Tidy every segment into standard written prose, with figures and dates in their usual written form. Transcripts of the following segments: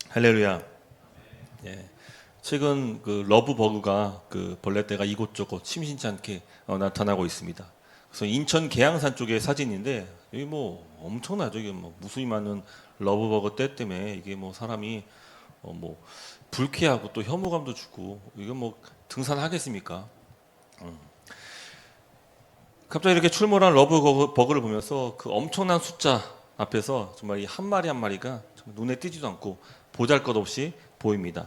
할렐루야. 예. 최근 그 러브 버그가 그 벌레떼가 이곳저곳 심심치 않게 나타나고 있습니다. 그래서 인천 계양산 쪽의 사진인데 여기 뭐 엄청나죠. 이게 뭐 무수히 많은 러브 버그 떼 때문에 이게 뭐 사람이 뭐 불쾌하고 또 혐오감도 주고 이거 뭐 등산하겠습니까? 갑자기 이렇게 출몰한 러브 버그를 보면서 그 엄청난 숫자 앞에서 정말 이 한 마리 한 마리가 정말 눈에 띄지도 않고 보잘것없이 보입니다.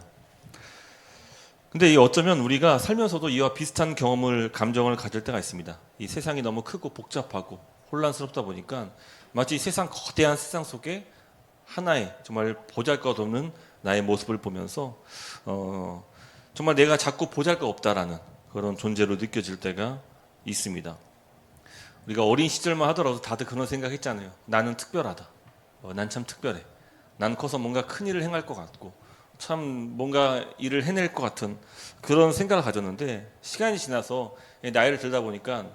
근데 이 어쩌면 우리가 살면서도 이와 비슷한 감정을 가질 때가 있습니다. 이 세상이 너무 크고 복잡하고 혼란스럽다 보니까 마치 거대한 세상 속에 하나의 정말 보잘것없는 나의 모습을 보면서 정말 내가 자꾸 보잘것없다라는 그런 존재로 느껴질 때가 있습니다. 우리가 어린 시절만 하더라도 다들 그런 생각했잖아요. 나는 특별하다. 난 참 특별해. 난 커서 뭔가 큰 일을 행할 것 같고 참 뭔가 일을 해낼 것 같은 그런 생각을 가졌는데 시간이 지나서 나이를 들다 보니까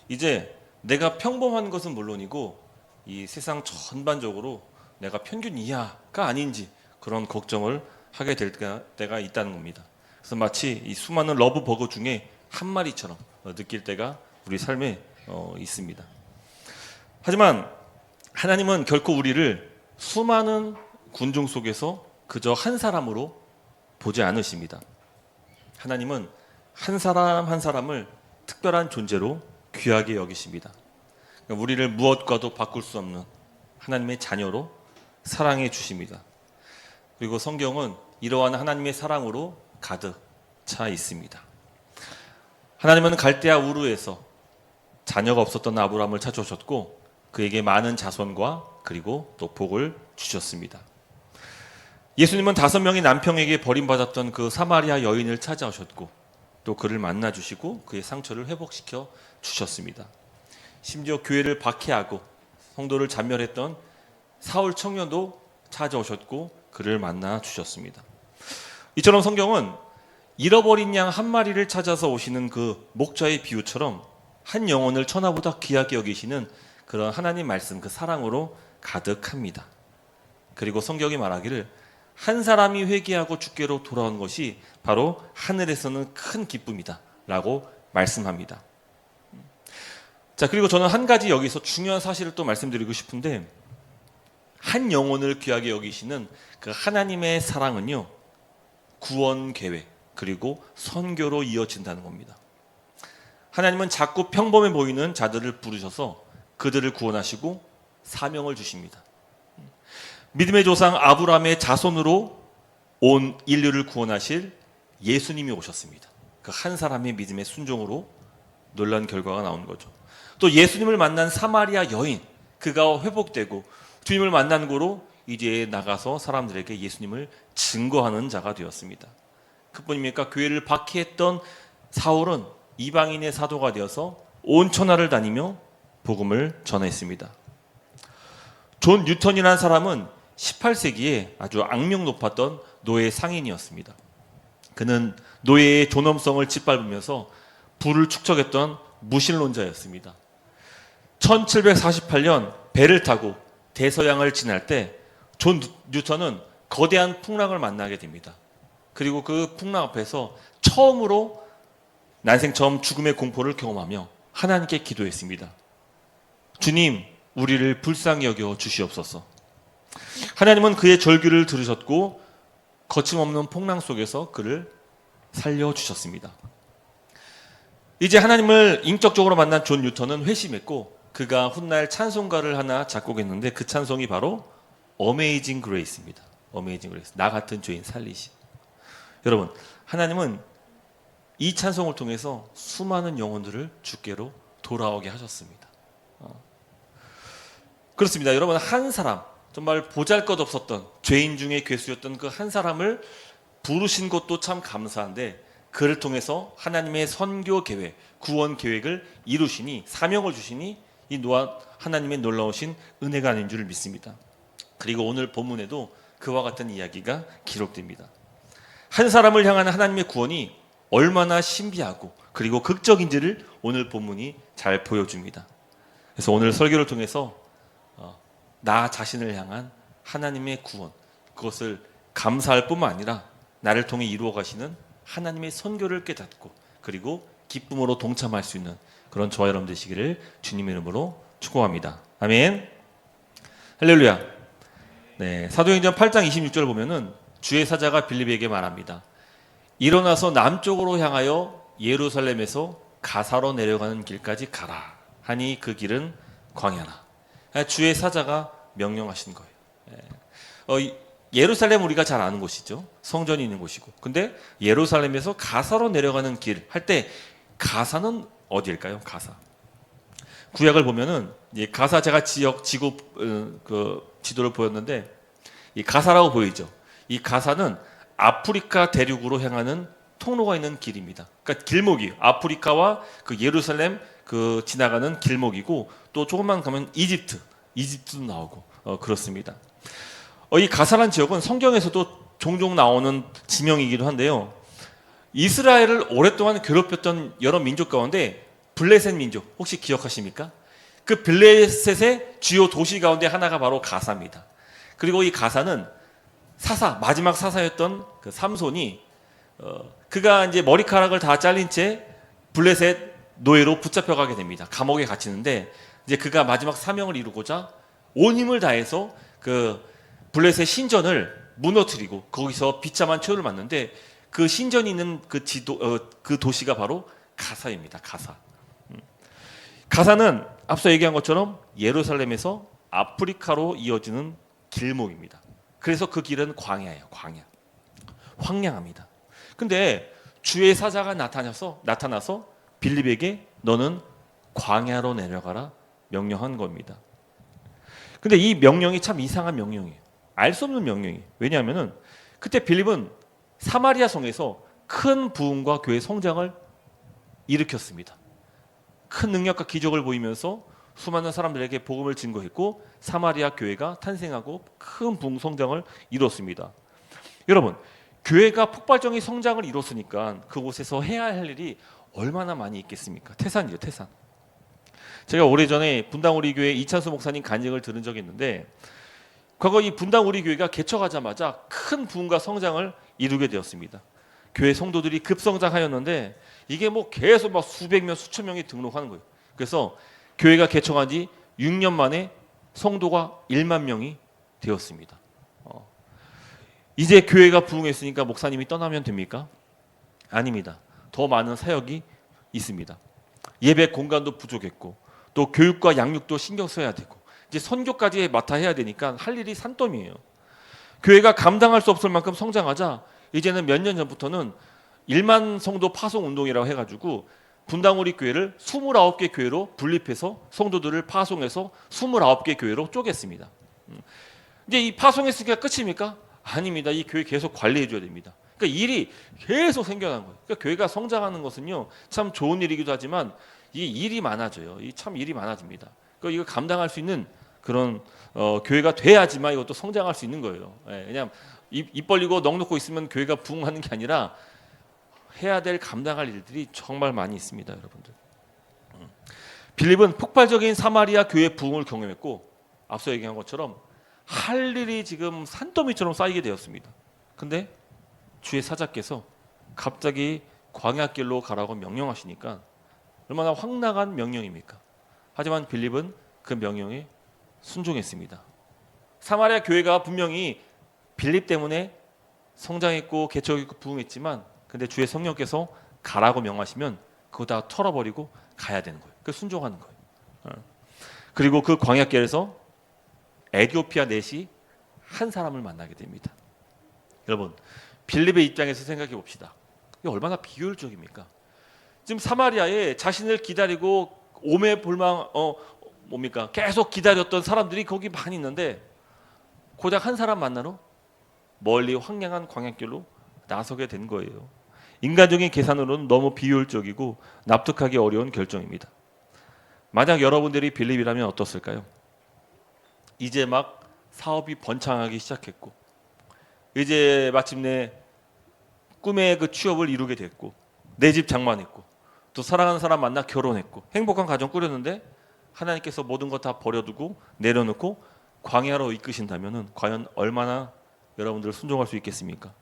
이제 내가 평범한 것은 물론이고 이 세상 전반적으로 내가 평균 이하가 아닌지 그런 걱정을 하게 될 때가 있다는 겁니다. 그래서 마치 이 수많은 러브 버거 중에 한 마리처럼 느낄 때가 우리 삶에 있습니다. 하지만 하나님은 결코 우리를 수많은 군중 속에서 그저 한 사람으로 보지 않으십니다. 하나님은 한 사람 한 사람을 특별한 존재로 귀하게 여기십니다. 그러니까 우리를 무엇과도 바꿀 수 없는 하나님의 자녀로 사랑해 주십니다. 그리고 성경은 이러한 하나님의 사랑으로 가득 차 있습니다. 하나님은 갈대아 우르에서 자녀가 없었던 아브라함을 찾아오셨고 그에게 많은 자손과 그리고 또 복을 주셨습니다. 예수님은 5명의 남편에게 버림받았던 그 사마리아 여인을 찾아오셨고 또 그를 만나주시고 그의 상처를 회복시켜 주셨습니다. 심지어 교회를 박해하고 성도를 잔멸했던 사울 청년도 찾아오셨고 그를 만나 주셨습니다. 이처럼 성경은 잃어버린 양 한 마리를 찾아서 오시는 그 목자의 비유처럼 한 영혼을 천하보다 귀하게 여기시는 그런 하나님 말씀 그 사랑으로 가득합니다. 그리고 성경이 말하기를 한 사람이 회개하고 주께로 돌아온 것이 바로 하늘에서는 큰 기쁨이다 라고 말씀합니다. 자, 그리고 저는 한 가지 여기서 중요한 사실을 또 말씀드리고 싶은데 한 영혼을 귀하게 여기시는 그 하나님의 사랑은요 구원 계획 그리고 선교로 이어진다는 겁니다. 하나님은 자꾸 평범해 보이는 자들을 부르셔서 그들을 구원하시고 사명을 주십니다. 믿음의 조상 아브라함의 자손으로 온 인류를 구원하실 예수님이 오셨습니다. 그 한 사람의 믿음의 순종으로 놀라운 결과가 나온 거죠. 또 예수님을 만난 사마리아 여인, 그가 회복되고 주님을 만난 거로 이제 나가서 사람들에게 예수님을 증거하는 자가 되었습니다. 그뿐입니까? 교회를 박해했던 사울은 이방인의 사도가 되어서 온 천하를 다니며 복음을 전했습니다. 존 뉴턴이라는 사람은 18세기에 아주 악명 높았던 노예 상인이었습니다. 그는 노예의 존엄성을 짓밟으면서 부를 축적했던 무신론자였습니다. 1748년 배를 타고 대서양을 지날 때 존 뉴턴은 거대한 풍랑을 만나게 됩니다. 그리고 그 풍랑 앞에서 처음으로 난생 처음 죽음의 공포를 경험하며 하나님께 기도했습니다. 주님, 우리를 불쌍히 여겨 주시옵소서. 하나님은 그의 절규를 들으셨고 거침없는 풍랑 속에서 그를 살려주셨습니다. 이제 하나님을 인격적으로 만난 존 뉴턴은 회심했고 그가 훗날 찬송가를 하나 작곡했는데 그 찬송이 바로 Amazing Grace입니다. Amazing Grace, 나 같은 죄인 살리심. 여러분, 하나님은 이 찬송을 통해서 수많은 영혼들을 주께로 돌아오게 하셨습니다. 그렇습니다. 여러분, 한 사람, 정말 보잘것없었던 죄인 중에 괴수였던 그 한 사람을 부르신 것도 참 감사한데 그를 통해서 하나님의 선교 계획, 구원 계획을 이루시니 사명을 주시니 이 하나님의 놀라우신 은혜가 아닌 줄 믿습니다. 그리고 오늘 본문에도 그와 같은 이야기가 기록됩니다. 한 사람을 향한 하나님의 구원이 얼마나 신비하고 그리고 극적인지를 오늘 본문이 잘 보여줍니다. 그래서 오늘 설교를 통해서 나 자신을 향한 하나님의 구원, 그것을 감사할 뿐만 아니라 나를 통해 이루어 가시는 하나님의 선교를 깨닫고 그리고 기쁨으로 동참할 수 있는 그런 저와 여러분 되시기를 주님의 이름으로 축복합니다. 아멘. 할렐루야. 네, 사도행전 8장 26절 보면은 주의 사자가 빌립에게 말합니다. 일어나서 남쪽으로 향하여 예루살렘에서 가사로 내려가는 길까지 가라 하니 그 길은 광야라. 주의 사자가 명령하신 거예요. 예루살렘 우리가 잘 아는 곳이죠. 성전이 있는 곳이고. 근데 예루살렘에서 가사로 내려가는 길 할 때 가사는 어디일까요? 가사. 구약을 보면은 가사 제가 지구 그 지도를 보였는데 이 가사라고 보이죠. 이 가사는 아프리카 대륙으로 향하는 통로가 있는 길입니다. 그러니까 길목이 아프리카와 그 예루살렘 그 지나가는 길목이고 또 조금만 가면 이집트도 나오고 그렇습니다. 이 가사란 지역은 성경에서도 종종 나오는 지명이기도 한데요. 이스라엘을 오랫동안 괴롭혔던 여러 민족 가운데 블레셋 민족 혹시 기억하십니까? 그 블레셋의 주요 도시 가운데 하나가 바로 가사입니다. 그리고 이 가사는 마지막 사사였던 그 삼손이 그가 이제 머리카락을 다 잘린 채 블레셋 노예로 붙잡혀가게 됩니다. 감옥에 갇히는데 이제 그가 마지막 사명을 이루고자 온 힘을 다해서 그 블레셋 신전을 무너뜨리고 거기서 비참한 최후를 맞는데 그 신전이 있는 그 도시가 바로 가사입니다. 가사. 가사는 앞서 얘기한 것처럼 예루살렘에서 아프리카로 이어지는 길목입니다. 그래서 그 길은 광야예요. 광야. 황량합니다. 근데 주의 사자가 나타나서 빌립에게 너는 광야로 내려가라 명령한 겁니다. 근데 이 명령이 참 이상한 명령이에요. 알 수 없는 명령이에요. 왜냐하면은 그때 빌립은 사마리아 성에서 큰 부흥과 교회 성장을 일으켰습니다. 큰 능력과 기적을 보이면서 수많은 사람들에게 복음을 증거했고 사마리아 교회가 탄생하고 큰 부흥 성장을 이뤘습니다. 여러분, 교회가 폭발적인 성장을 이뤘으니까 그곳에서 해야 할 일이 얼마나 많이 있겠습니까? 태산이죠, 태산. 제가 오래전에 분당 우리 교회 이찬수 목사님 간증을 들은 적이 있는데 과거 이 분당 우리 교회가 개척하자마자 큰 부흥과 성장을 이루게 되었습니다. 교회 성도들이 급성장하였는데 이게 뭐 계속 막 수백 명, 수천 명이 등록하는 거예요. 그래서 교회가 개척한 지 6년 만에 성도가 1만 명이 되었습니다. 이제 교회가 부흥했으니까 목사님이 떠나면 됩니까? 아닙니다. 더 많은 사역이 있습니다. 예배 공간도 부족했고 또 교육과 양육도 신경 써야 되고 이제 선교까지 맡아 해야 되니까 할 일이 산더미예요. 교회가 감당할 수 없을 만큼 성장하자 이제는 몇 년 전부터는 1만 성도 파송 운동이라고 해가지고 분당 우리 교회를 29개 교회로 분립해서 성도들을 파송해서 29개 교회로 쪼갰습니다. 이제 이 파송했으니까 끝입니까? 아닙니다. 이 교회 계속 관리해 줘야 됩니다. 그러니까 일이 계속 생겨난 거예요. 그러니까 교회가 성장하는 것은요 참 좋은 일이기도 하지만 이 일이 많아져요. 이 참 일이 많아집니다. 그러니까 이거 감당할 수 있는 그런 교회가 돼야지만 이것도 성장할 수 있는 거예요. 그냥 입 벌리고 넋 놓고 있으면 교회가 부흥하는 게 아니라 해야 될 감당할 일들이 정말 많이 있습니다, 여러분들. 빌립은 폭발적인 사마리아 교회 부흥을 경험했고 앞서 얘기한 것처럼 할 일이 지금 산더미처럼 쌓이게 되었습니다. 근데 주의 사자께서 갑자기 광야길로 가라고 명령하시니까 얼마나 황당한 명령입니까? 하지만 빌립은 그 명령에 순종했습니다. 사마리아 교회가 분명히 빌립 때문에 성장했고 개척했고 부흥했지만 근데 주의 성령께서 가라고 명하시면 그거 다 털어버리고 가야 되는 거예요. 그 순종하는 거예요. 그리고 그 광야길에서 에티오피아 넷이 한 사람을 만나게 됩니다. 여러분, 빌립의 입장에서 생각해 봅시다. 이게 얼마나 비효율적입니까? 지금 사마리아에 자신을 기다리고 오매불망 계속 기다렸던 사람들이 거기 많이 있는데 고작 한 사람 만나러 멀리 황량한 광야길로 나서게 된 거예요. 인간적인 계산으로는 너무 비효율적이고 납득하기 어려운 결정입니다. 만약 여러분들이 빌립이라면 어떻을까요? 이제 막 사업이 번창하기 시작했고 이제 마침내 꿈의 그 취업을 이루게 됐고 내 집 장만했고 또 사랑하는 사람 만나 결혼했고 행복한 가정 꾸렸는데 하나님께서 모든 것 다 버려두고 내려놓고 광야로 이끄신다면은 과연 얼마나 여러분들 순종할 수 있겠습니까?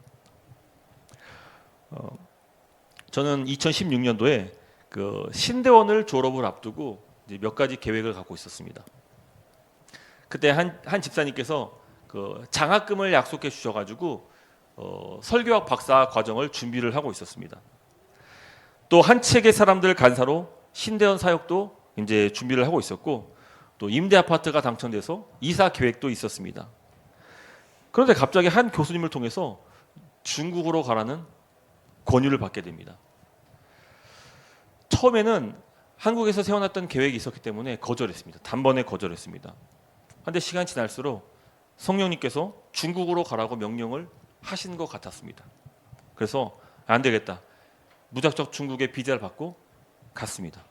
저는 2016년도에 그 신대원을 졸업을 앞두고 이제 몇 가지 계획을 갖고 있었습니다. 그때 한 집사님께서 그 장학금을 약속해 주셔가지고 설교학 박사 과정을 준비를 하고 있었습니다. 또 한 책의 사람들 간사로 신대원 사역도 이제 준비를 하고 있었고, 또 임대 아파트가 당첨돼서 이사 계획도 있었습니다. 그런데 갑자기 한 교수님을 통해서 중국으로 가라는 권유를 받게 됩니다. 처음에는 한국에서 세워놨던 계획이 있었기 때문에 거절했습니다. 단번에 거절했습니다. 그런데 시간이 지날수록 성령님께서 중국으로 가라고 명령을 하신 것 같았습니다. 그래서 안 되겠다. 무작정 중국에 비자를 받고 갔습니다.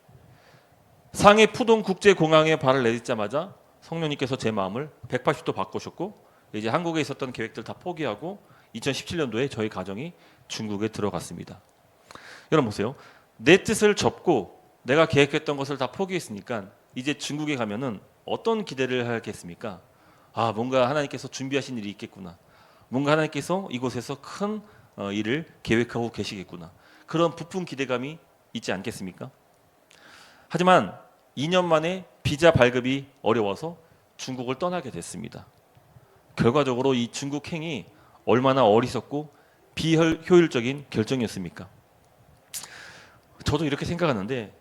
상해 푸동 국제공항에 발을 내딛자마자 성령님께서 제 마음을 180도 바꾸셨고, 이제 한국에 있었던 계획들 다 포기하고 2017년도에 저희 가정이 중국에 들어갔습니다. 여러분 보세요. 내 뜻을 접고 내가 계획했던 것을 다 포기했으니까 이제 중국에 가면은 어떤 기대를 하겠습니까? 아, 뭔가 하나님께서 준비하신 일이 있겠구나. 뭔가 하나님께서 이곳에서 큰 일을 계획하고 계시겠구나. 그런 부푼 기대감이 있지 않겠습니까? 하지만 2년 만에 비자 발급이 어려워서 중국을 떠나게 됐습니다. 결과적으로 이 중국 행이 얼마나 어리석고 비효율적인 결정이었습니까? 저도 이렇게 생각하는데,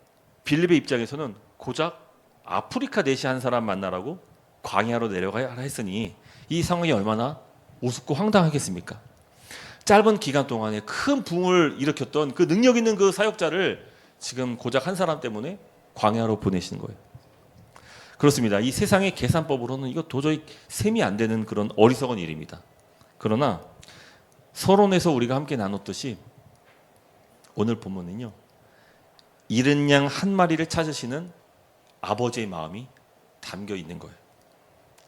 빌립의 입장에서는 고작 아프리카 내시 한 사람 만나라고 광야로 내려가야 했으니 이 상황이 얼마나 우습고 황당하겠습니까? 짧은 기간 동안에 큰 붕을 일으켰던 그 능력 있는 그 사역자를 지금 고작 한 사람 때문에 광야로 보내시는 거예요. 그렇습니다. 이 세상의 계산법으로는 이거 도저히 셈이 안 되는 그런 어리석은 일입니다. 그러나 서론에서 우리가 함께 나눴듯이 오늘 본문은요, 잃은 양 한 마리를 찾으시는 아버지의 마음이 담겨 있는 거예요.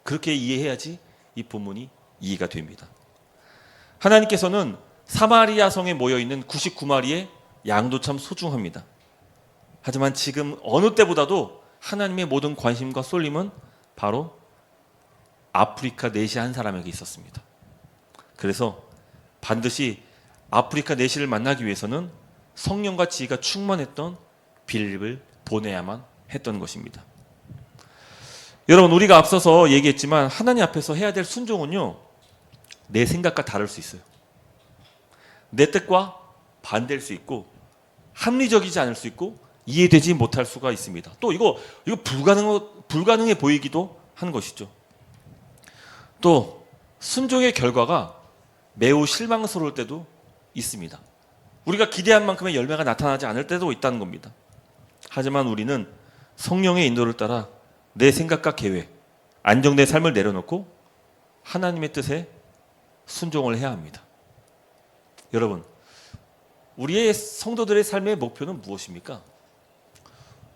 그렇게 이해해야지 이 본문이 이해가 됩니다. 하나님께서는 사마리아 성에 모여있는 99마리의 양도 참 소중합니다. 하지만 지금 어느 때보다도 하나님의 모든 관심과 쏠림은 바로 아프리카 내시 한 사람에게 있었습니다. 그래서 반드시 아프리카 내시를 만나기 위해서는 성령과 지혜가 충만했던 빌립을 보내야만 했던 것입니다. 여러분, 우리가 앞서서 얘기했지만 하나님 앞에서 해야 될 순종은요, 내 생각과 다를 수 있어요. 내 뜻과 반대일 수 있고, 합리적이지 않을 수 있고, 이해되지 못할 수가 있습니다. 또 이거 불가능해 보이기도 한 것이죠. 또 순종의 결과가 매우 실망스러울 때도 있습니다. 우리가 기대한 만큼의 열매가 나타나지 않을 때도 있다는 겁니다. 하지만 우리는 성령의 인도를 따라 내 생각과 계획, 안정된 삶을 내려놓고 하나님의 뜻에 순종을 해야 합니다. 여러분, 우리의 성도들의 삶의 목표는 무엇입니까?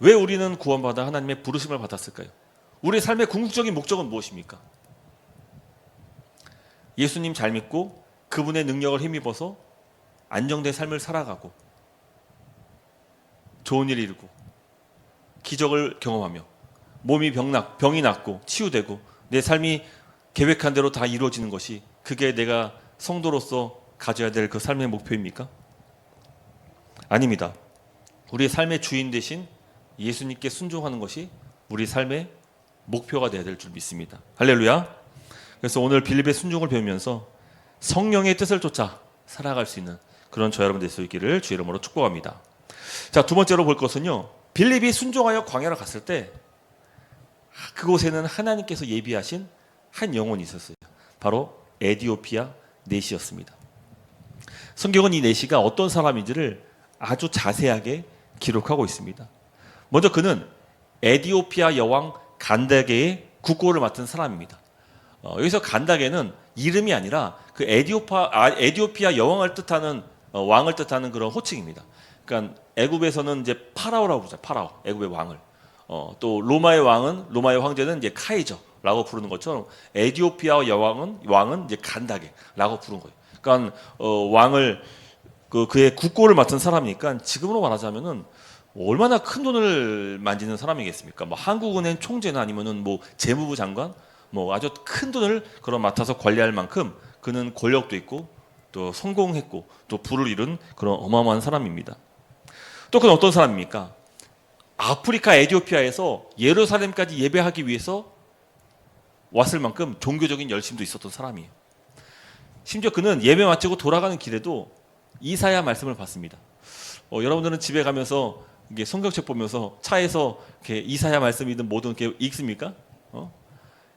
왜 우리는 구원받아 하나님의 부르심을 받았을까요? 우리의 삶의 궁극적인 목적은 무엇입니까? 예수님 잘 믿고 그분의 능력을 힘입어서 안정된 삶을 살아가고 좋은 일을 이루고 기적을 경험하며 몸이 병이 낫고 치유되고 내 삶이 계획한 대로 다 이루어지는 것이, 그게 내가 성도로서 가져야 될 그 삶의 목표입니까? 아닙니다. 우리의 삶의 주인 되신 예수님께 순종하는 것이 우리 삶의 목표가 되어야 될 줄 믿습니다. 할렐루야. 그래서 오늘 빌립의 순종을 배우면서 성령의 뜻을 쫓아 살아갈 수 있는 그런 저 여러분 될 수 있기를 주의 이름으로 축복합니다. 자, 두 번째로 볼 것은요, 빌립이 순종하여 광야로 갔을 때 그곳에는 하나님께서 예비하신 한 영혼이 있었어요. 바로 에디오피아 내시였습니다. 성경은 이 내시가 어떤 사람인지를 아주 자세하게 기록하고 있습니다. 먼저 그는 에디오피아 여왕 간다게의 국고를 맡은 사람입니다. 여기서 간다게는 이름이 아니라 그 에디오피아 여왕을 뜻하는 왕을 뜻하는 그런 호칭입니다. 그러니까 애굽에서는 이제 파라오라고 부르죠. 파라오, 애굽의 왕을. 또 로마의 황제는 이제 카이저라고 부르는 것처럼 에디오피아 왕은 이제 간다게라고 부른 거예요. 그러니까 왕을 그의 국고를 맡은 사람이니까 지금으로 말하자면은 얼마나 큰 돈을 만지는 사람이겠습니까? 뭐 한국은행 총재나 아니면은 뭐 재무부 장관, 뭐 아주 큰 돈을 맡아서 관리할 만큼 그는 권력도 있고 또 성공했고 또 부를 이룬 그런 어마어마한 사람입니다. 또 그는 어떤 사람입니까? 아프리카 에티오피아에서 예루살렘까지 예배하기 위해서 왔을 만큼 종교적인 열심도 있었던 사람이에요. 심지어 그는 예배 마치고 돌아가는 길에도 이사야 말씀을 봤습니다. 여러분들은 집에 가면서 이게 성경책 보면서 차에서 이렇게 이사야 말씀이든 뭐든 이렇게 읽습니까?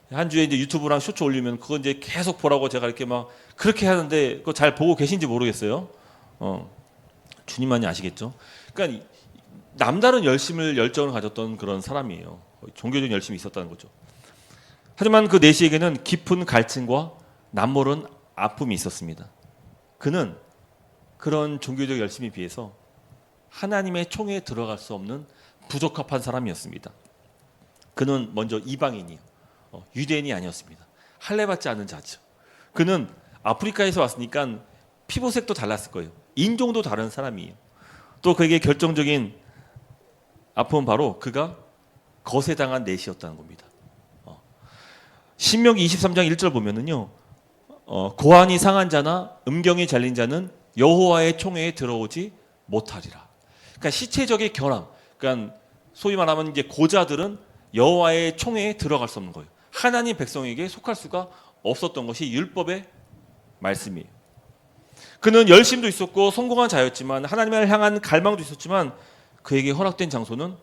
한 주에 이제 유튜브랑 쇼츠 올리면 그건 이제 계속 보라고 제가 이렇게 막 그렇게 하는데 그거 잘 보고 계신지 모르겠어요. 주님만이 아시겠죠. 그러니까 남다른 열정을 가졌던 그런 사람이에요. 종교적인 열심이 있었다는 거죠. 하지만 그 내시에게는 깊은 갈증과 남모른 아픔이 있었습니다. 그는 그런 종교적 열심에 비해서 하나님의 총회에 들어갈 수 없는 부적합한 사람이었습니다. 그는 먼저 이방인이요, 유대인이 아니었습니다. 할례받지 않은 자죠. 그는 아프리카에서 왔으니까 피부색도 달랐을 거예요. 인종도 다른 사람이에요. 또 그에게 결정적인 아픔은 바로 그가 거세당한 내시였다는 겁니다. 신명기 23장 1절 보면은요, 고환이 상한 자나 음경이 잘린 자는 여호와의 총회에 들어오지 못하리라. 그러니까 시체적인 결함, 그러니까 소위 말하면 이제 고자들은 여호와의 총회에 들어갈 수 없는 거예요. 하나님 백성에게 속할 수가 없었던 것이 율법의 말씀이에요. 그는 열심도 있었고 성공한 자였지만 하나님을 향한 갈망도 있었지만 그에게 허락된 장소는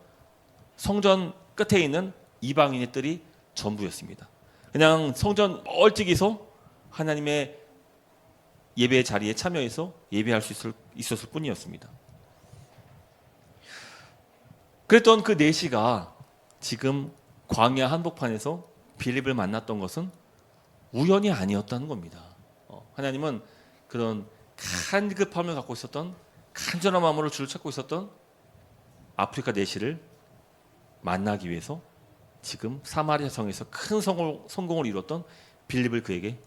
성전 끝에 있는 이방인의 뜰이 전부였습니다. 그냥 성전 멀찍이서 하나님의 예배의 자리에 참여해서 예배할 수 있었을 뿐이었습니다. 그랬던 그 내시가 지금 광야 한복판에서 빌립을 만났던 것은 우연이 아니었다는 겁니다. 하나님은 그런 간급함을 갖고 있었던, 간절한 마음으로 주를 찾고 있었던 아프리카 내시를 만나기 위해서 지금 사마리아 성에서 큰 성공을 이뤘던 빌립을 그에게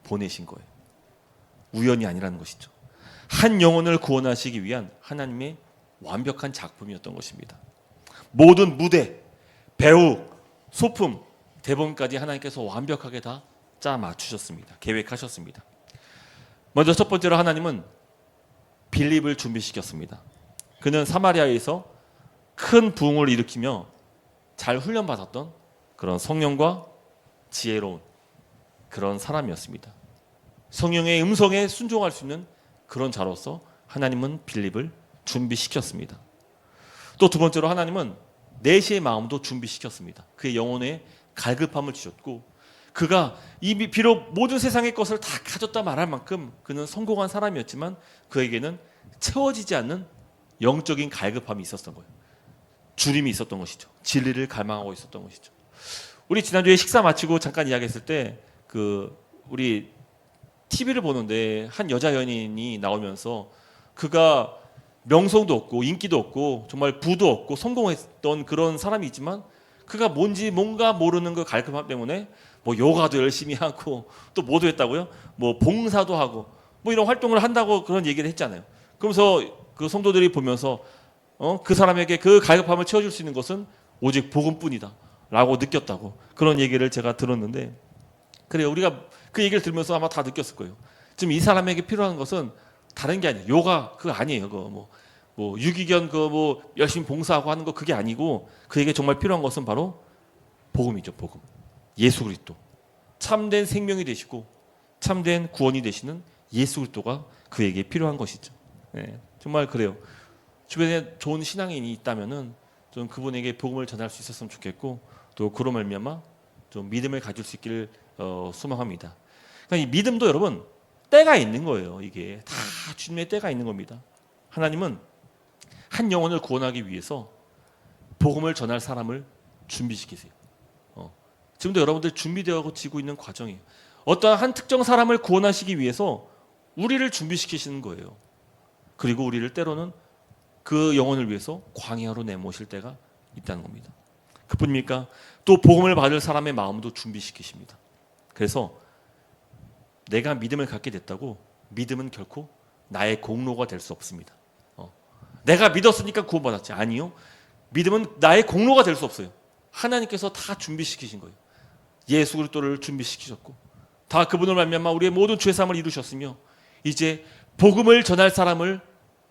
보내신 거예요. 우연이 아니라는 것이죠. 한 영혼을 구원하시기 위한 하나님의 완벽한 작품이었던 것입니다. 모든 무대, 배우, 소품, 대본까지 하나님께서 완벽하게 다 짜 맞추셨습니다. 계획하셨습니다. 먼저 첫 번째로 하나님은 빌립을 준비시켰습니다. 그는 사마리아에서 큰 부흥을 일으키며 잘 훈련받았던 그런 성령과 지혜로운 그런 사람이었습니다. 성령의 음성에 순종할 수 있는 그런 자로서 하나님은 빌립을 준비시켰습니다. 또 두 번째로 하나님은 내시의 마음도 준비시켰습니다. 그의 영혼에 갈급함을 주셨고, 그가 이미 비록 모든 세상의 것을 다 가졌다 말할 만큼 그는 성공한 사람이었지만 그에게는 채워지지 않는 영적인 갈급함이 있었던 거예요. 주림이 있었던 것이죠. 진리를 갈망하고 있었던 것이죠. 우리 지난주에 식사 마치고 잠깐 이야기했을 때 우리 TV를 보는데 한 여자 연예인이 나오면서 그가 명성도 없고 인기도 없고 정말 부도 없고 성공했던 그런 사람이 있지만 그가 뭔가 모르는 그 갈급함 때문에 뭐 요가도 열심히 하고 또 뭐도 했다고요? 뭐 봉사도 하고 뭐 이런 활동을 한다고 그런 얘기를 했잖아요. 그러면서 그 성도들이 보면서 그 사람에게 그 갈급함을 채워줄 수 있는 것은 오직 복음뿐이다 라고 느꼈다고 그런 얘기를 제가 들었는데, 그래요. 우리가 그 얘기를 들으면서 아마 다 느꼈을 거예요. 지금 이 사람에게 필요한 것은 다른 게 아니에요. 요가 그거 아니에요. 그거 뭐 유기견 뭐 열심히 봉사하고 하는 거 그게 아니고 그에게 정말 필요한 것은 바로 복음이죠. 복음. 예수 그리스도. 참된 생명이 되시고 참된 구원이 되시는 예수 그리스도가 그에게 필요한 것이죠. 네, 정말 그래요. 주변에 좋은 신앙인이 있다면은 좀 그분에게 복음을 전할 수 있었으면 좋겠고, 또 그로 말미암아 좀 믿음을 가질 수 있기를 소망합니다. 그러니까 이 믿음도 여러분 때가 있는 거예요. 이게 다 주님의 때가 있는 겁니다. 하나님은 한 영혼을 구원하기 위해서 복음을 전할 사람을 준비시키세요. 지금도 여러분들 준비되어 지고 있는 과정이에요. 어떠한 한 특정 사람을 구원하시기 위해서 우리를 준비시키시는 거예요. 그리고 우리를 때로는 그 영혼을 위해서 광야로 내모실 때가 있다는 겁니다. 그뿐입니까? 또 복음을 받을 사람의 마음도 준비시키십니다. 그래서 내가 믿음을 갖게 됐다고 믿음은 결코 나의 공로가 될 수 없습니다. 내가 믿었으니까 구원받았지. 아니요. 믿음은 나의 공로가 될 수 없어요. 하나님께서 다 준비시키신 거예요. 예수 그리스도를 준비시키셨고 다 그분을 말미암아 우리의 모든 죄 사함을 이루셨으며 이제 복음을 전할 사람을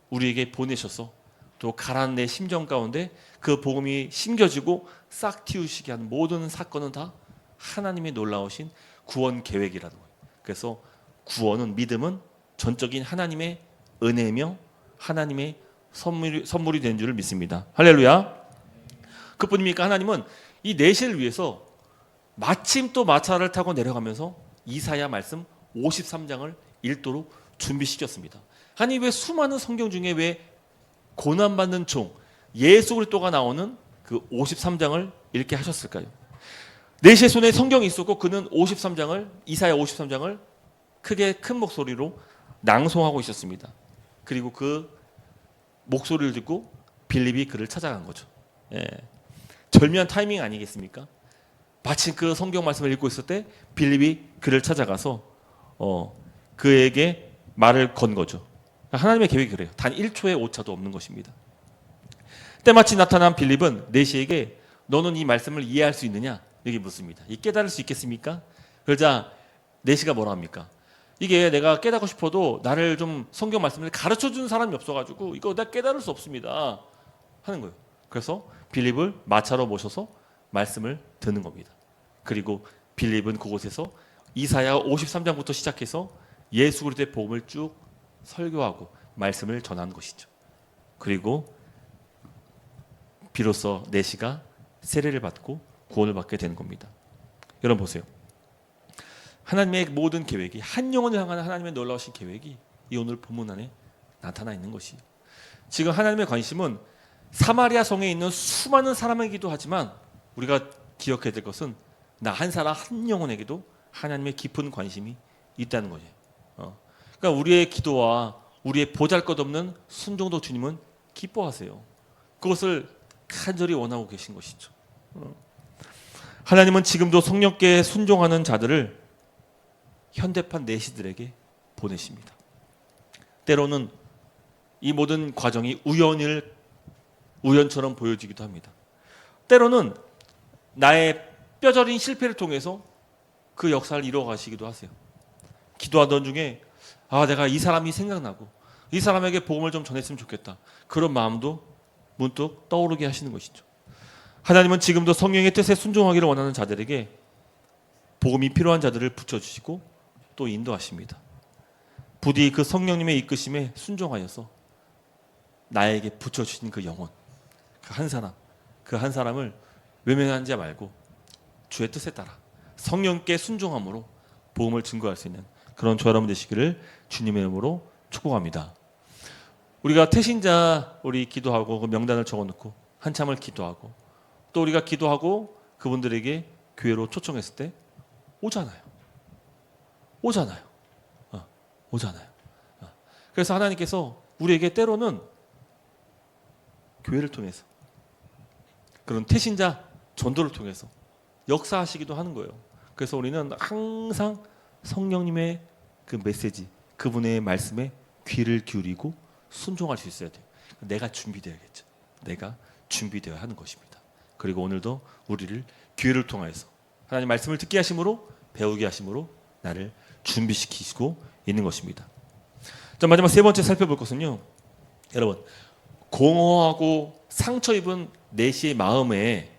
우리에게 보내셔서 또 가라앉은 내 심정 가운데 그 복음이 심겨지고 싹 틔우시게 하는 모든 사건은 다 하나님의 놀라우신 구원 계획이라는 거예요. 그래서 구원은, 믿음은 전적인 하나님의 은혜며 하나님의 선물이 된 줄을 믿습니다. 할렐루야. 그뿐입니까? 하나님은 이 내시를 위해서 마침 또 마차를 타고 내려가면서 이사야 말씀 53장을 읽도록 준비시켰습니다. 아니 왜 수많은 성경 중에 왜 고난받는 종 예수 그리스도가 나오는 그 53장을 읽게 하셨을까요? 내시의 손에 성경이 있었고 그는 53장을, 이사야 53장을 크게 큰 목소리로 낭송하고 있었습니다. 그리고 그 목소리를 듣고 빌립이 그를 찾아간 거죠. 예. 절묘한 타이밍 아니겠습니까? 마침 그 성경 말씀을 읽고 있을 때 빌립이 그를 찾아가서 그에게 말을 건 거죠. 하나님의 계획이 그래요. 단 1초의 오차도 없는 것입니다. 때마침 나타난 빌립은 내시에게 너는 이 말씀을 이해할 수 있느냐? 이렇게 묻습니다. 이 깨달을 수 있겠습니까? 그러자 내시가 뭐라 합니까? 이게 내가 깨닫고 싶어도 나를 좀 성경 말씀을 가르쳐주는 사람이 없어가지고 이거 내가 깨달을 수 없습니다 하는 거예요. 그래서 빌립을 마차로 모셔서 말씀을 듣는 겁니다. 그리고 빌립은 그곳에서 이사야 53장부터 시작해서 예수 그리스도의 복음을 쭉 설교하고 말씀을 전하는 것이죠. 그리고 비로소 내시가 세례를 받고 구원을 받게 되는 겁니다. 여러분 보세요. 하나님의 모든 계획이, 한 영혼을 향한 하나님의 놀라우신 계획이 이 오늘 본문 안에 나타나 있는 것이에요. 지금 하나님의 관심은 사마리아 성에 있는 수많은 사람에게도 하지만 우리가 기억해야 될 것은 나 한 사람 한 영혼에게도 하나님의 깊은 관심이 있다는 거죠. 그러니까 우리의 기도와 우리의 보잘것없는 순종도 주님은 기뻐하세요. 그것을 간절히 원하고 계신 것이죠. 하나님은 지금도 성령께 순종하는 자들을 현대판 내시들에게 보내십니다. 때로는 이 모든 과정이 우연처럼 보여지기도 합니다. 때로는 나의 뼈저린 실패를 통해서 그 역사를 이루어가시기도 하세요. 기도하던 중에 내가 이 사람이 생각나고 이 사람에게 복음을 좀 전했으면 좋겠다. 그런 마음도 문득 떠오르게 하시는 것이죠. 하나님은 지금도 성령의 뜻에 순종하기를 원하는 자들에게 복음이 필요한 자들을 붙여주시고 또 인도하십니다. 부디 그 성령님의 이끄심에 순종하여서 나에게 붙여주신 그 영혼, 그 한 사람을 외면하지 말고 주의 뜻에 따라 성령께 순종함으로 복음을 증거할 수 있는 그런 저와 여러분 되시기를 주님의 이름으로 축복합니다. 우리가 태신자 우리 기도하고 그 명단을 적어놓고 한참을 기도하고 또 우리가 기도하고 그분들에게 교회로 초청했을 때 오잖아요. 그래서 하나님께서 우리에게 때로는 교회를 통해서 그런 태신자 전도를 통해서 역사하시기도 하는 거예요. 그래서 우리는 항상 성령님의 그 메시지, 그분의 말씀에 귀를 기울이고 순종할 수 있어야 돼요. 내가 준비되어야겠죠. 내가 준비되어야 하는 것입니다. 그리고 오늘도 우리를 기회를 통하여서 하나님 말씀을 듣게 하심으로, 배우게 하심으로 나를 준비시키시고 있는 것입니다. 자, 마지막 세 번째 살펴볼 것은요, 여러분, 공허하고 상처 입은 내시의 마음에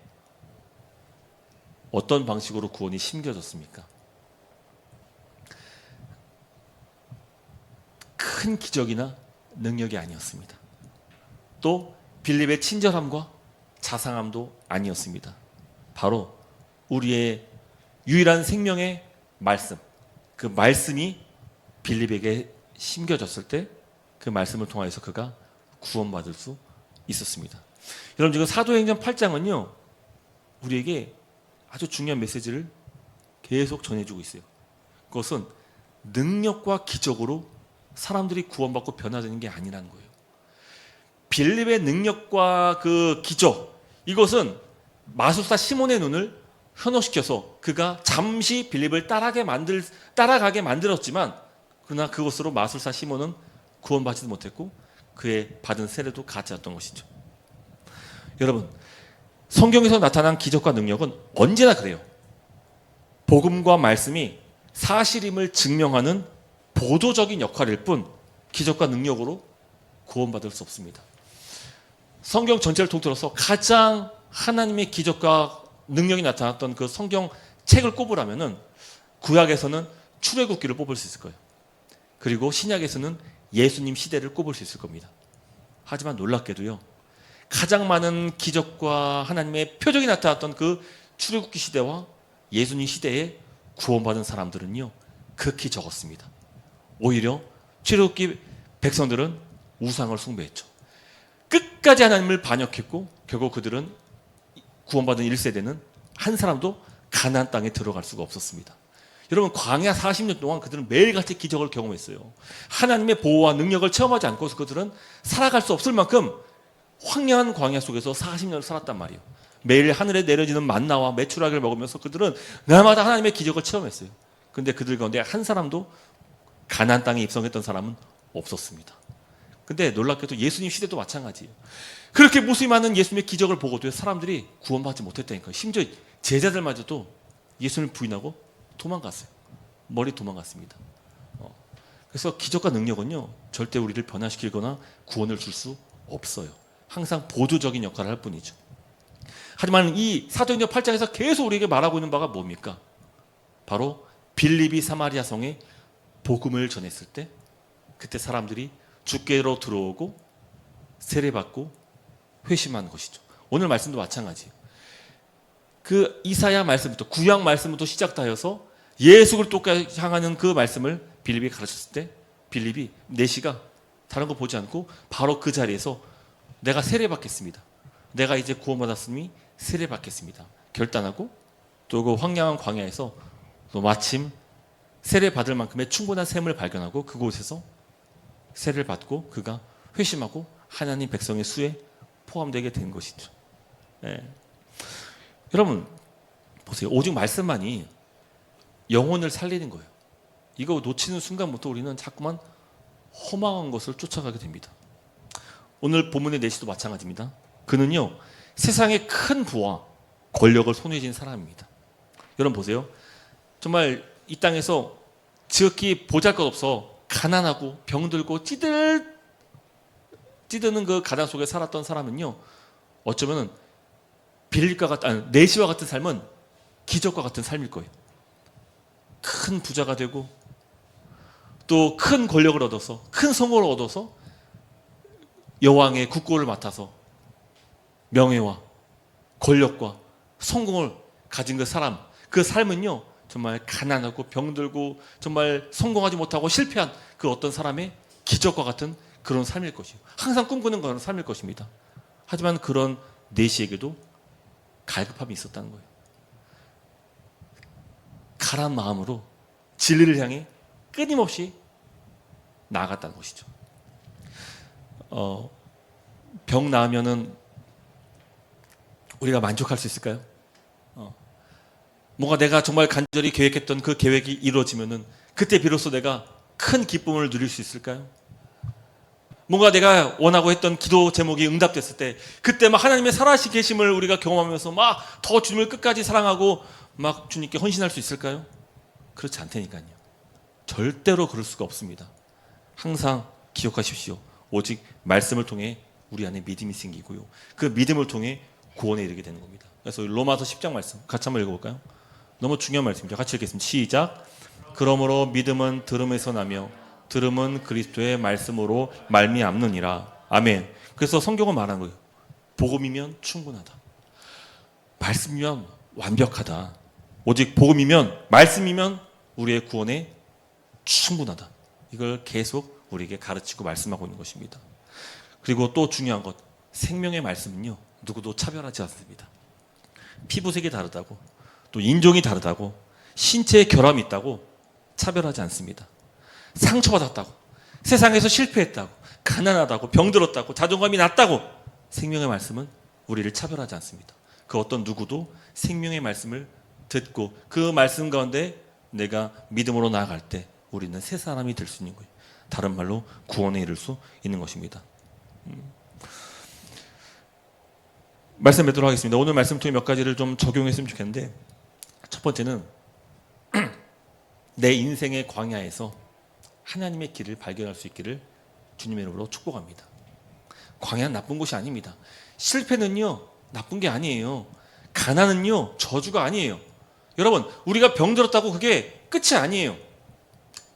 어떤 방식으로 구원이 심겨졌습니까? 큰 기적이나 능력이 아니었습니다. 또 빌립의 친절함과 자상함도 아니었습니다. 바로 우리의 유일한 생명의 말씀, 그 말씀이 빌립에게 심겨졌을 때 그 말씀을 통하여서 그가 구원받을 수 있었습니다. 여러분, 지금 사도행전 8장은요 우리에게 아주 중요한 메시지를 계속 전해주고 있어요. 그것은 능력과 기적으로 사람들이 구원받고 변화되는 게 아니라는 거예요. 빌립의 능력과 그 기적, 이것은 마술사 시몬의 눈을 현혹시켜서 그가 잠시 빌립을 따라가게 만들었지만, 그러나 그것으로 마술사 시몬은 구원받지도 못했고 그의 받은 세례도 가짜였던 것이죠. 여러분, 성경에서 나타난 기적과 능력은 언제나 그래요. 복음과 말씀이 사실임을 증명하는 보조적인 역할일 뿐 기적과 능력으로 구원받을 수 없습니다. 성경 전체를 통틀어서 가장 하나님의 기적과 능력이 나타났던 그 성경 책을 꼽으라면은 구약에서는 출애굽기를 뽑을 수 있을 거예요. 그리고 신약에서는 예수님 시대를 꼽을 수 있을 겁니다. 하지만 놀랍게도요, 가장 많은 기적과 하나님의 표적이 나타났던 그 출애굽기 시대와 예수님 시대에 구원받은 사람들은요, 극히 적었습니다. 오히려 출애굽기 백성들은 우상을 숭배했죠. 끝까지 하나님을 반역했고 결국 그들은 구원받은 1세대는 한 사람도 가나안 땅에 들어갈 수가 없었습니다. 여러분, 광야 40년 동안 그들은 매일같이 기적을 경험했어요. 하나님의 보호와 능력을 체험하지 않고서 그들은 살아갈 수 없을 만큼 황량한 광야 속에서 40년을 살았단 말이에요. 매일 하늘에 내려지는 만나와 메추라기를 먹으면서 그들은 날마다 하나님의 기적을 체험했어요. 근데 그들 가운데 한 사람도 가나안 땅에 입성했던 사람은 없었습니다. 근데 놀랍게도 예수님 시대도 마찬가지예요. 그렇게 무수히 많은 예수님의 기적을 보고도 사람들이 구원받지 못했다니까요. 심지어 제자들마저도 예수님을 부인하고 도망갔어요. 멀리 도망갔습니다. 그래서 기적과 능력은요, 절대 우리를 변화시키거나 구원을 줄 수 없어요. 항상 보조적인 역할을 할 뿐이죠. 하지만 이 사도행전 8장에서 계속 우리에게 말하고 있는 바가 뭡니까? 바로 빌립이 사마리아 성에 복음을 전했을 때 그때 사람들이 주께로 들어오고 세례받고 회심한 것이죠. 오늘 말씀도 마찬가지예요. 그 이사야 말씀부터 구약 말씀부터 시작하여서 예수 그리스도까지 향하는 그 말씀을 빌립이 가르쳤을 때 빌립이 내시가 다른 거 보지 않고 바로 그 자리에서 내가 세례받겠습니다. 내가 이제 구원받았으니 세례받겠습니다. 결단하고 또 그 황량한 광야에서 또 마침 세례받을 만큼의 충분한 샘을 발견하고 그곳에서 세례를 받고 그가 회심하고 하나님 백성의 수에 포함되게 된 것이죠. 네. 여러분 보세요. 오직 말씀만이 영혼을 살리는 거예요. 이거 놓치는 순간부터 우리는 자꾸만 허망한 것을 쫓아가게 됩니다. 오늘 본문의 내시도 마찬가지입니다. 그는요, 세상의 큰 부와 권력을 손에 쥔 사람입니다. 여러분 보세요. 정말 이 땅에서 지극히 보잘것없어 가난하고 병들고 찌드는 그 가난 속에 살았던 사람은요, 어쩌면 빌립과 같은 내시와 같은 삶은 기적과 같은 삶일 거예요. 큰 부자가 되고 또 큰 권력을 얻어서 큰 성공을 얻어서 여왕의 국고를 맡아서 명예와 권력과 성공을 가진 그 사람, 그 삶은요 정말 가난하고 병들고 정말 성공하지 못하고 실패한 그 어떤 사람의 기적과 같은 그런 삶일 것이에요. 항상 꿈꾸는 그런 삶일 것입니다. 하지만 그런 내시에게도 갈급함이 있었다는 거예요. 가란 마음으로 진리를 향해 끊임없이 나아갔다는 것이죠. 병 나으면은 우리가 만족할 수 있을까요? 뭔가 내가 정말 간절히 계획했던 그 계획이 이루어지면은 그때 비로소 내가 큰 기쁨을 누릴 수 있을까요? 뭔가 내가 원하고 했던 기도 제목이 응답됐을 때 그때 막 하나님의 살아계신 계심을 우리가 경험하면서 막 더 주님을 끝까지 사랑하고 막 주님께 헌신할 수 있을까요? 그렇지 않다니까요. 절대로 그럴 수가 없습니다. 항상 기억하십시오. 오직 말씀을 통해 우리 안에 믿음이 생기고요. 그 믿음을 통해 구원에 이르게 되는 겁니다. 그래서 로마서 10장 말씀 같이 한번 읽어볼까요? 너무 중요한 말씀이죠. 같이 읽겠습니다. 시작. 그러므로 믿음은 들음에서 나며 들음은 그리스도의 말씀으로 말미암느니라. 아멘. 그래서 성경은 말하는 거예요. 복음이면 충분하다. 말씀이면 완벽하다. 오직 복음이면 말씀이면 우리의 구원에 충분하다. 이걸 계속 우리에게 가르치고 말씀하고 있는 것입니다. 그리고 또 중요한 것, 생명의 말씀은요 누구도 차별하지 않습니다. 피부색이 다르다고 또 인종이 다르다고 신체의 결함이 있다고 차별하지 않습니다. 상처받았다고 세상에서 실패했다고 가난하다고 병들었다고 자존감이 낮다고 생명의 말씀은 우리를 차별하지 않습니다. 그 어떤 누구도 생명의 말씀을 듣고 그 말씀 가운데 내가 믿음으로 나아갈 때 우리는 새 사람이 될 수 있는 거예요. 다른 말로 구원에 이를 수 있는 것입니다. 말씀 맺도록 하겠습니다. 오늘 말씀 통해 몇 가지를 좀 적용했으면 좋겠는데 첫 번째는 내 인생의 광야에서 하나님의 길을 발견할 수 있기를 주님의 이름으로 축복합니다. 광야는 나쁜 곳이 아닙니다. 실패는요 나쁜 게 아니에요. 가난은요 저주가 아니에요. 여러분, 우리가 병들었다고 그게 끝이 아니에요.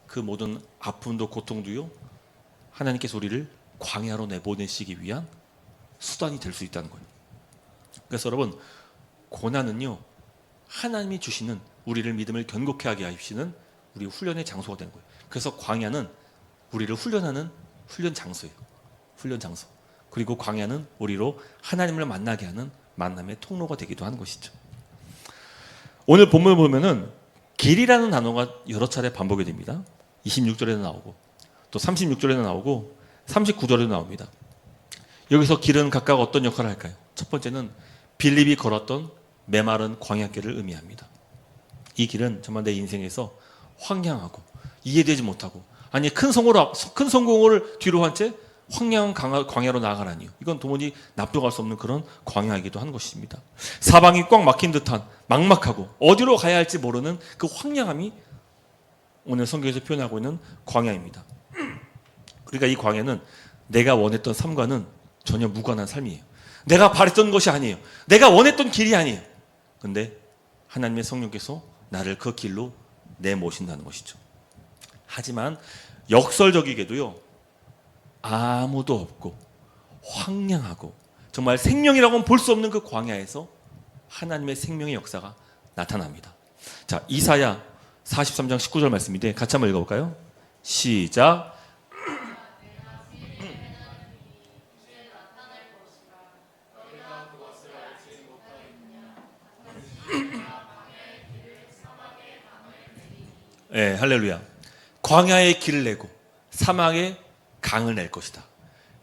그 모든 아픔도 고통도요 하나님께서 우리를 광야로 내보내시기 위한 수단이 될 수 있다는 거예요. 그래서 여러분, 고난은요 하나님이 주시는, 우리를 믿음을 견고케 하게 하시는 우리 훈련의 장소가 되는 거예요. 그래서 광야는 우리를 훈련하는 훈련 장소예요. 훈련 장소. 그리고 광야는 우리로 하나님을 만나게 하는 만남의 통로가 되기도 하는 것이죠. 오늘 본문을 보면은 길이라는 단어가 여러 차례 반복이 됩니다. 26절에도 나오고 또 36절에도 나오고 39절에도 나옵니다. 여기서 길은 각각 어떤 역할을 할까요? 첫 번째는 빌립이 걸었던 메마른 광야길을 의미합니다. 이 길은 정말 내 인생에서 황량하고 이해되지 못하고, 아니 큰 성공을 뒤로 한 채 황량한 광야로 나아가라니요. 이건 도무지 납득할 수 없는 그런 광야이기도 한 것입니다. 사방이 꽉 막힌 듯한 막막하고 어디로 가야 할지 모르는 그 황량함이 오늘 성경에서 표현하고 있는 광야입니다. 그러니까 이 광야는 내가 원했던 삶과는 전혀 무관한 삶이에요. 내가 바랬던 것이 아니에요. 내가 원했던 길이 아니에요. 근데 하나님의 성령께서 나를 그 길로 내모신다는 것이죠. 하지만 역설적이게도요, 아무도 없고 황량하고 정말 생명이라고는 볼 수 없는 그 광야에서 하나님의 생명의 역사가 나타납니다. 자, 이사야 43장 19절 말씀인데 같이 한번 읽어볼까요? 시작. 네, 할렐루야. 광야의 길을 내고 사막의 강을 낼 것이다.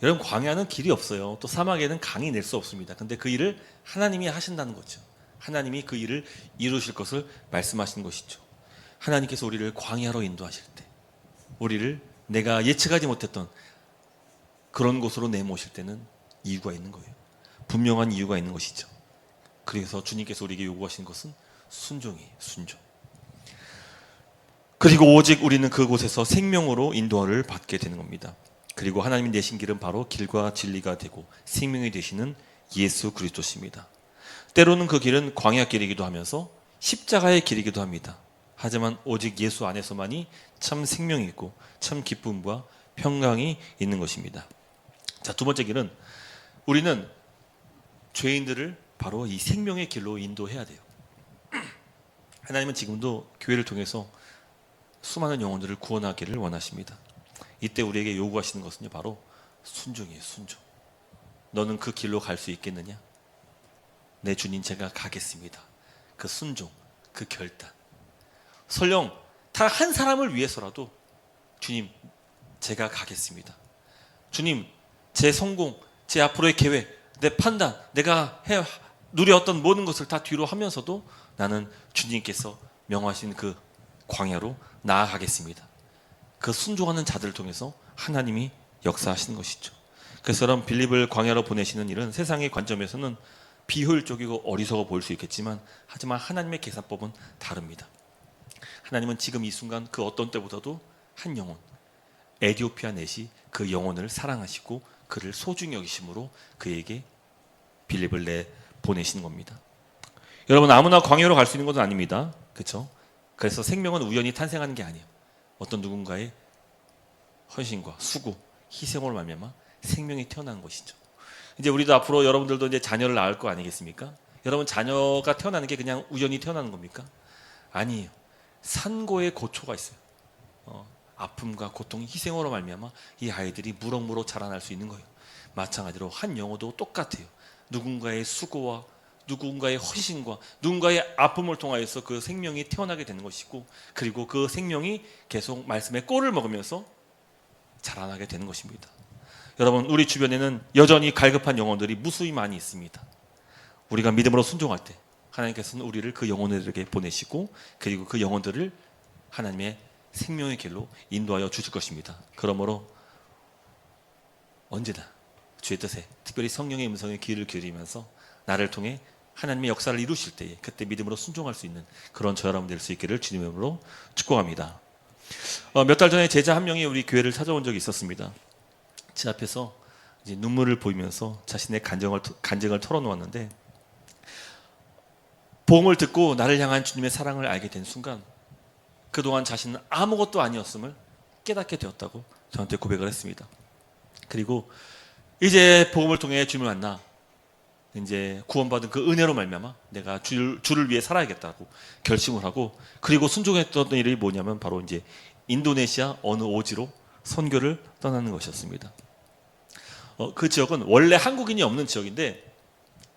여러분, 광야는 길이 없어요. 또 사막에는 강이 낼 수 없습니다. 근데 그 일을 하나님이 하신다는 거죠. 하나님이 그 일을 이루실 것을 말씀하시는 것이죠. 하나님께서 우리를 광야로 인도하실 때, 우리를 내가 예측하지 못했던 그런 곳으로 내모실 때는 이유가 있는 거예요. 분명한 이유가 있는 것이죠. 그래서 주님께서 우리에게 요구하신 것은 순종이에요. 순종. 그리고 오직 우리는 그곳에서 생명으로 인도를 받게 되는 겁니다. 그리고 하나님이 내신 길은 바로 길과 진리가 되고 생명이 되시는 예수 그리스도십니다. 때로는 그 길은 광야길이기도 하면서 십자가의 길이기도 합니다. 하지만 오직 예수 안에서만이 참 생명이 있고 참 기쁨과 평강이 있는 것입니다. 자, 두 번째 길은, 우리는 죄인들을 바로 이 생명의 길로 인도해야 돼요. 하나님은 지금도 교회를 통해서 수많은 영혼들을 구원하기를 원하십니다. 이때 우리에게 요구하시는 것은요, 바로 순종이에요. 순종. 너는 그 길로 갈 수 있겠느냐? 내 주님, 제가 가겠습니다. 그 순종, 그 결단. 설령 단 한 사람을 위해서라도 주님, 제가 가겠습니다. 주님, 제 성공, 제 앞으로의 계획, 내 판단, 내가 누려왔던 모든 것을 다 뒤로 하면서도 나는 주님께서 명하신 그 광야로 나아가겠습니다. 그 순종하는 자들을 통해서 하나님이 역사하시는 것이죠. 그래서 여러분, 빌립을 광야로 보내시는 일은 세상의 관점에서는 비효율적이고 어리석어 보일 수 있겠지만, 하지만 하나님의 계산법은 다릅니다. 하나님은 지금 이 순간 그 어떤 때보다도 한 영혼, 에디오피아 넷이 그 영혼을 사랑하시고 그를 소중히 여기심으로 그에게 빌립을 내보내시는 겁니다. 여러분, 아무나 광야로 갈 수 있는 것은 아닙니다. 그렇죠? 그래서 생명은 우연히 탄생하는 게 아니에요. 어떤 누군가의 헌신과 수고, 희생으로 말미암아 생명이 태어나는 것이죠. 이제 우리도 앞으로 여러분들도 이제 자녀를 낳을 거 아니겠습니까? 여러분, 자녀가 태어나는 게 그냥 우연히 태어나는 겁니까? 아니에요. 산고의 고초가 있어요. 아픔과 고통, 희생으로 말미암아 이 아이들이 무럭무럭 자라날 수 있는 거예요. 마찬가지로 한 영혼도 똑같아요. 누군가의 수고와 누군가의 헌신과 누군가의 아픔을 통하여서 그 생명이 태어나게 되는 것이고, 그리고 그 생명이 계속 말씀의 꼴을 먹으면서 자라나게 되는 것입니다. 여러분, 우리 주변에는 여전히 갈급한 영혼들이 무수히 많이 있습니다. 우리가 믿음으로 순종할 때 하나님께서는 우리를 그 영혼들에게 보내시고, 그리고 그 영혼들을 하나님의 생명의 길로 인도하여 주실 것입니다. 그러므로 언제나 주의 뜻에, 특별히 성령의 음성에 귀를 기울이면서 나를 통해 하나님의 역사를 이루실 때에 그때 믿음으로 순종할 수 있는 그런 저 여러분 될 수 있기를 주님의 이름으로 축복합니다. 몇 달 전에 제자 한 명이 우리 교회를 찾아온 적이 있었습니다. 제 앞에서 이제 눈물을 보이면서 자신의 간증을 털어놓았는데, 복음을 듣고 나를 향한 주님의 사랑을 알게 된 순간 그동안 자신은 아무것도 아니었음을 깨닫게 되었다고 저한테 고백을 했습니다. 그리고 이제 복음을 통해 주님을 만나 이제 구원받은 그 은혜로 말미암아 내가 주를 위해 살아야겠다고 결심을 하고, 그리고 순종했던 일이 뭐냐면 바로 이제 인도네시아 어느 오지로 선교를 떠나는 것이었습니다. 그 지역은 원래 한국인이 없는 지역인데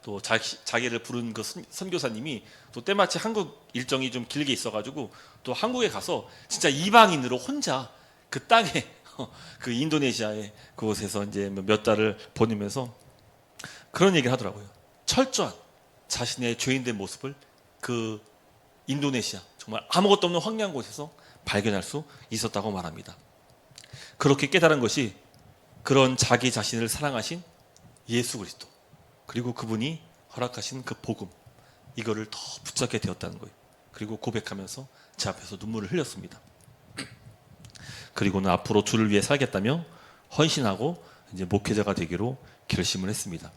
또 자기를 부른 그 선교사님이 또 때마치 한국 일정이 좀 길게 있어가지고 또 한국에 가서 진짜 이방인으로 혼자 그 땅에 그 인도네시아의 그곳에서 이제 몇 달을 보내면서 그런 얘기를 하더라고요. 철저한 자신의 죄인된 모습을 그 인도네시아 정말 아무것도 없는 황량한 곳에서 발견할 수 있었다고 말합니다. 그렇게 깨달은 것이 그런 자기 자신을 사랑하신 예수 그리스도, 그리고 그분이 허락하신 그 복음, 이거를 더 붙잡게 되었다는 거예요. 그리고 고백하면서 제 앞에서 눈물을 흘렸습니다. 그리고는 앞으로 주를 위해 살겠다며 헌신하고 이제 목회자가 되기로 결심을 했습니다.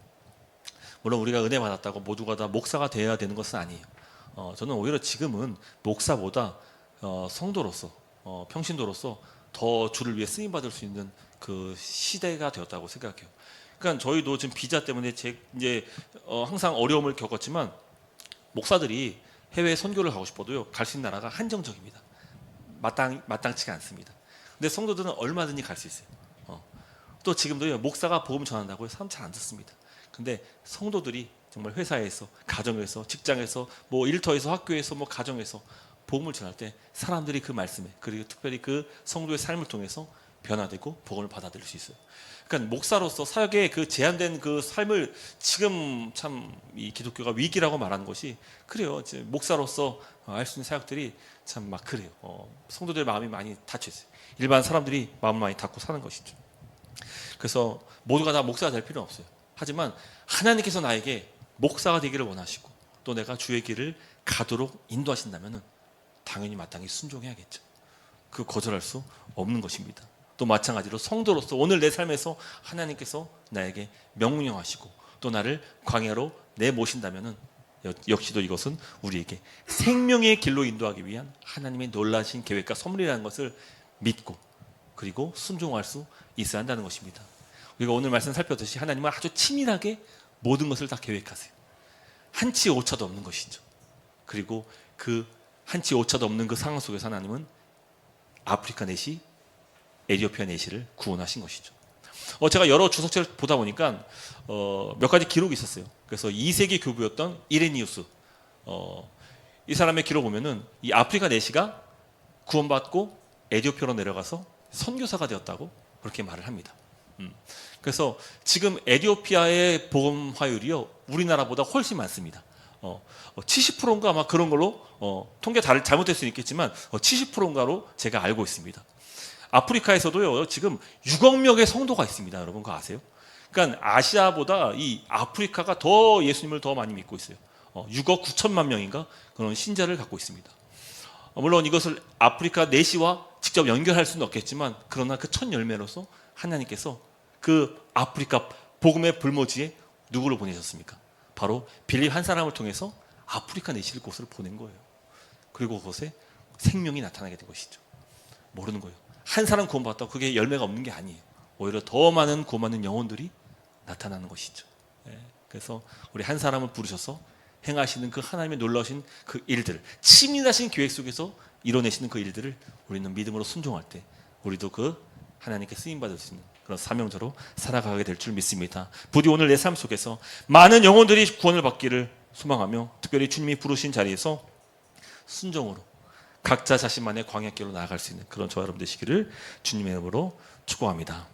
물론 우리가 은혜 받았다고 모두가 다 목사가 되어야 되는 것은 아니에요. 저는 오히려 지금은 목사보다 성도로서 평신도로서 더 주를 위해 쓰임 받을 수 있는 그 시대가 되었다고 생각해요. 그러니까 저희도 지금 비자 때문에 이제 항상 어려움을 겪었지만 목사들이 해외 선교를 가고 싶어도요 갈 수 있는 나라가 한정적입니다. 마땅치가 않습니다. 근데 성도들은 얼마든지 갈 수 있어요. 또 지금도요 목사가 복음 전한다고 사람 잘 안 듣습니다. 근데 성도들이 정말 회사에서, 가정에서, 직장에서, 뭐 일터에서, 학교에서, 뭐 가정에서 복음을 전할 때 사람들이 그 말씀에, 그리고 특별히 그 성도의 삶을 통해서 변화되고 복음을 받아들일 수 있어요. 그러니까 목사로서 사역의 그 제한된 그 삶을 지금 참 이 기독교가 위기라고 말하는 것이 그래요. 목사로서 할 수 있는 사역들이 참 막 그래요. 성도들의 마음이 많이 닫혀 있어요. 일반 사람들이 마음을 많이 닫고 사는 것이죠. 그래서 모두가 다 목사가 될 필요는 없어요. 하지만 하나님께서 나에게 목사가 되기를 원하시고 또 내가 주의 길을 가도록 인도하신다면 당연히 마땅히 순종해야겠죠. 그 거절할 수 없는 것입니다. 또 마찬가지로 성도로서 오늘 내 삶에서 하나님께서 나에게 명령하시고 또 나를 광야로 내모신다면 역시도 이것은 우리에게 생명의 길로 인도하기 위한 하나님의 놀라신 계획과 선물이라는 것을 믿고 그리고 순종할 수 있어야 한다는 것입니다. 우리가 오늘 말씀 살펴보듯이 하나님은 아주 치밀하게 모든 것을 다 계획하세요. 한치 오차도 없는 것이죠. 그리고 그 한치 오차도 없는 그 상황 속에서 하나님은 아프리카 넷이 에티오피아 넷을 구원하신 것이죠. 제가 여러 주석책을 보다 보니까 몇 가지 기록이 있었어요. 그래서 2세기 교부였던 이레니우스, 이 사람의 기록 보면은 이 아프리카 넷이가 구원받고 에티오피아로 내려가서 선교사가 되었다고 그렇게 말을 합니다. 그래서 지금 에티오피아의 복음 화율이요 우리나라보다 훨씬 많습니다. 70%인가 아마 그런 걸로 통계 잘못될 수는 있겠지만 70%인가로 제가 알고 있습니다. 아프리카에서도요 지금 6억 명의 성도가 있습니다. 여러분 그거 아세요? 그러니까 아시아보다 이 아프리카가 더 예수님을 더 많이 믿고 있어요. 6억 9천만 명인가 그런 신자를 갖고 있습니다. 물론 이것을 아프리카 내시와 직접 연결할 수는 없겠지만 그러나 그 첫 열매로서 하나님께서 그 아프리카 복음의 불모지에 누구를 보내셨습니까? 바로 빌립 한 사람을 통해서 아프리카 내실 곳을 보낸 거예요. 그리고 그곳에 생명이 나타나게 된 것이죠. 모르는 거예요. 한 사람 구원받았다고 그게 열매가 없는 게 아니에요. 오히려 더 많은 구원받는 영혼들이 나타나는 것이죠. 그래서 우리 한 사람을 부르셔서 행하시는 그 하나님의 놀라우신 그 일들, 치밀하신 계획 속에서 이뤄내시는 그 일들을 우리는 믿음으로 순종할 때 우리도 그 하나님께 쓰임받을 수 있는 그런 사명자로 살아가게 될 줄 믿습니다. 부디 오늘 내 삶 속에서 많은 영혼들이 구원을 받기를 소망하며 특별히 주님이 부르신 자리에서 순종으로 각자 자신만의 광야길로 나아갈 수 있는 그런 저와 여러분 되시기를 주님의 이름으로 축복합니다.